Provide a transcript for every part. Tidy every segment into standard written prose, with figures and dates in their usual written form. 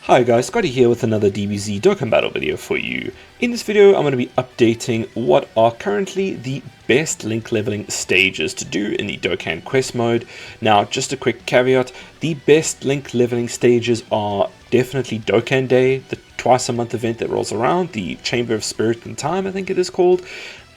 Hi guys, Scotty here with another DBZ Dokkan Battle video for you. In this video I'm going to be updating what are currently the best link leveling stages to do in the Dokkan Quest mode. Now just a quick caveat, the best link leveling stages are definitely Dokkan Day, the twice a month event that rolls around, the Chamber of Spirit and Time I think it is called.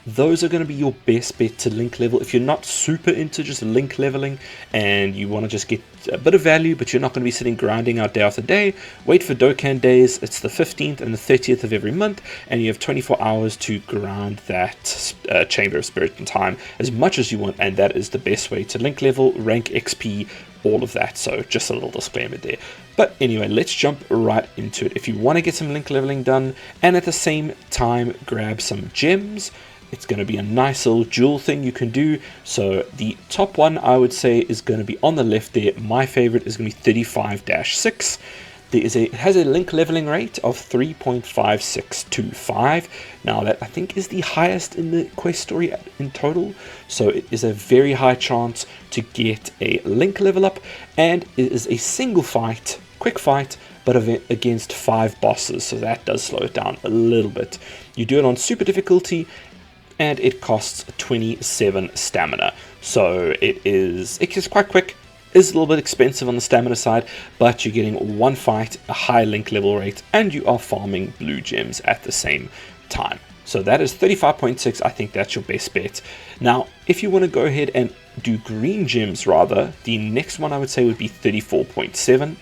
Those are going to be your best bet to link level. If you're not super into just link leveling and you want to just get a bit of value but you're not going to be sitting grinding out day after day, wait for Dokkan Days. It's the 15th and the 30th of every month and you have 24 hours to grind that Chamber of Spirit and Time as much as you want, and that is the best way to link level, rank XP, all of that. So just a little disclaimer there. But anyway, let's jump right into it. If you want to get some link leveling done and at the same time grab some gems, it's going to be a nice little dual thing you can do. So the top one I would say is going to be on the left there. My favorite is going to be 35-6. It has a link leveling rate of 3.5625. Now that I think is the highest in the quest story in total. So it is a very high chance to get a link level up, and it is a single fight, quick fight, but against 5 bosses. So that does slow it down a little bit. You do it on super difficulty, and it costs 27 stamina. So it is quite quick. Is a little bit expensive on the stamina side, but you're getting one fight, a high link level rate, and you are farming blue gems at the same time. So that is 35.6. I think that's your best bet. Now, if you want to go ahead and do green gems rather, the next one I would say would be 34.7.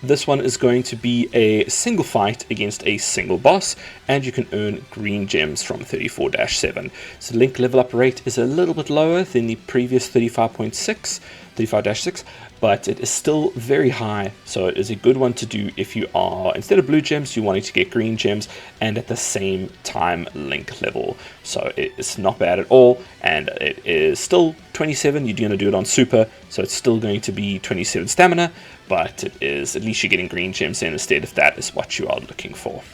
This one is going to be a single fight against a single boss, and you can earn green gems from 34-7. So link level up rate is a little bit lower than the previous 35.6, but it is still very high. So it is a good one to do if you are, instead of blue gems, you wanting to get green gems and at the same time link level. So it's not bad at all, and it is still 27. You're going to do it on super, so it's still going to be 27 stamina, but it is, at least you're getting green gems in instead, if that is what you are looking for.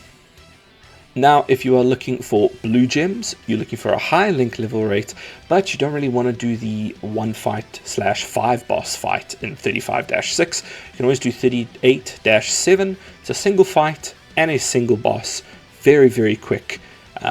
Now, if you are looking for blue gems, you're looking for a high link level rate, but you don't really want to do the 1-fight/5 boss fight in 35-6. You can always do 38-7. It's a single fight and a single boss. Very, very quick.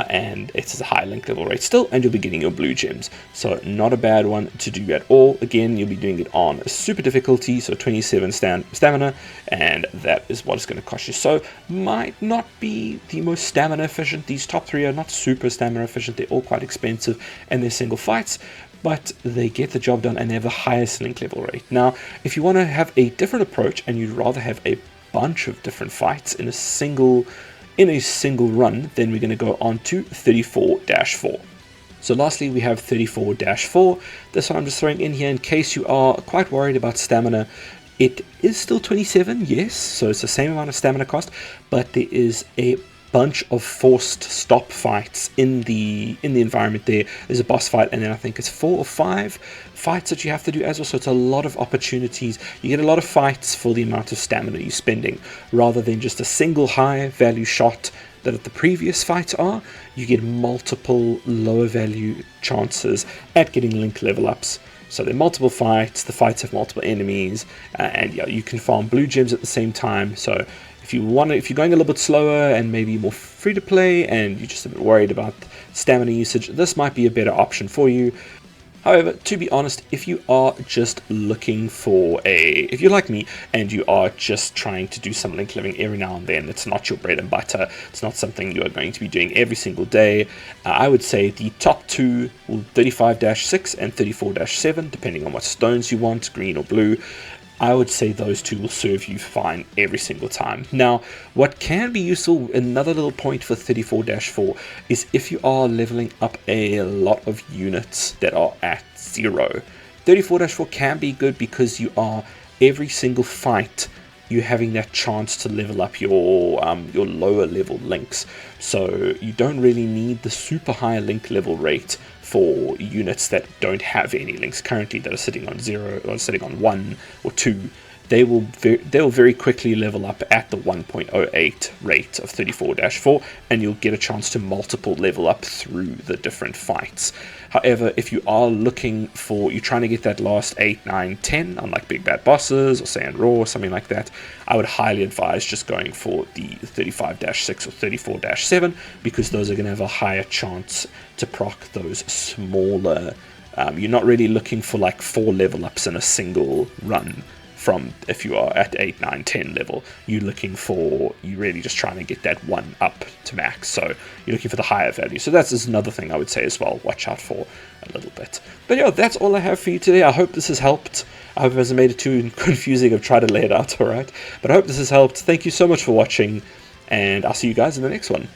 And it's a high link level rate still, and you'll be getting your blue gems. So not a bad one to do at all. Again, you'll be doing it on super difficulty, so 27 stamina, and that is what it's going to cost you. So might not be the most stamina efficient. These top 3 are not super stamina efficient. They're all quite expensive, and they're single fights, but they get the job done and they have the highest link level rate. Now, if you want to have a different approach and you'd rather have a bunch of different fights in a single run, then we're going to go on to 34-4. So lastly, we have 34-4. This one I'm just throwing in here in case you are quite worried about stamina. It is still 27, yes, so it's the same amount of stamina cost, but there is a bunch of forced stop fights in the environment there. There's a boss fight, and then I think it's 4 or 5 fights that you have to do as well. So it's a lot of opportunities. You get a lot of fights for the amount of stamina you're spending, rather than just a single high value shot that the previous fights are. You get multiple lower value chances at getting link level ups. So there are multiple fights, the fights have multiple enemies, and yeah, you can farm blue gems at the same time. So if you're going a little bit slower and maybe more free to play and you're just a bit worried about stamina usage, this might be a better option for you. However, to be honest, if you are just looking for if you're like me and you are just trying to do some link leveling every now and then, it's not your bread and butter, it's not something you are going to be doing every single day, I would say the top 2 will 35-6 and 34-7, depending on what stones you want, green or blue. I would say those 2 will serve you fine every single time. Now, what can be useful, another little point for 34-4, is if you are leveling up a lot of units that are at 0. 34-4 can be good because you are, every single fight, you're having that chance to level up your lower level links. So you don't really need the super high link level rate for units that don't have any links currently, that are sitting on 0 or sitting on 1 or 2. they'll very quickly level up at the 1.08 rate of 34-4, and you'll get a chance to multiple level up through the different fights. However, if you are looking for, you're trying to get that last 8, 9, 10 on like Big Bad Bosses or Sand Raw or something like that, I would highly advise just going for the 35-6 or 34-7, because those are going to have a higher chance to proc those smaller. You're not really looking for like 4 level ups in a single run. From if you are at 8, 9, 10 level, you're really just trying to get that one up to max. So you're looking for the higher value. So that's another thing I would say as well. Watch out for a little bit. But yeah, that's all I have for you today. I hope this has helped. I hope it hasn't made it too confusing. I've tried to lay it out all right. But I hope this has helped. Thank you so much for watching, and I'll see you guys in the next one.